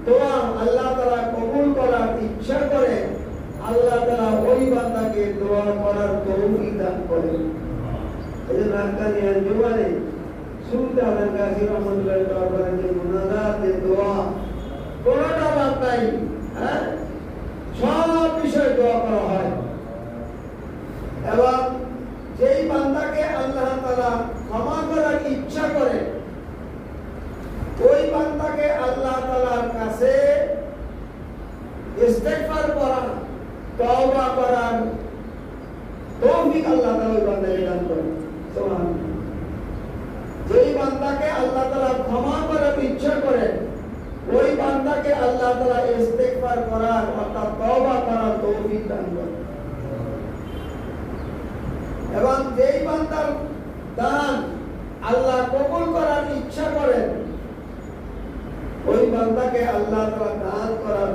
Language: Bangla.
দোয়া আল্লাহ তাআলা কবুল করার ইচ্ছা করে, আল্লাহ তাআলা ওই বান্দাকে দোয়া করার তৌফিক দান করেন। এজন্য আকানি আঞ্জুমানে শুনতে আলেন গাজী রহমাতুল্লাহ দরবারে যে মুনাজাত, যে দোয়া, কোনটা বাদ নাই, সব বিষয়ে দোয়া করা হয়। এবং যেই বান্দাকে আল্লাহ তাআলা ক্ষমা করার ইচ্ছা করে, ওই বান্দাকে আল্লাহ তাআলার কাছে ইস্তেগফার করার, তওবা করার তৌফিক আল্লাহ তাআলা ওই বান্দাকে দান করেন। সুবহানাল্লাহ। যেই বান্দাকে আল্লাহ তাআলা ক্ষমা করার ইচ্ছা করেন, ওই বান্দাকে আল্লাহ তাআলা ইস্তেগফার করার অর্থাৎ তওবা করার তৌফিক দান করেন। এবং যেই বান্দার দান আল্লাহ কবুল করার ইচ্ছা করেন, ওই বান্দাকে আল্লাহ তাআলা দান করার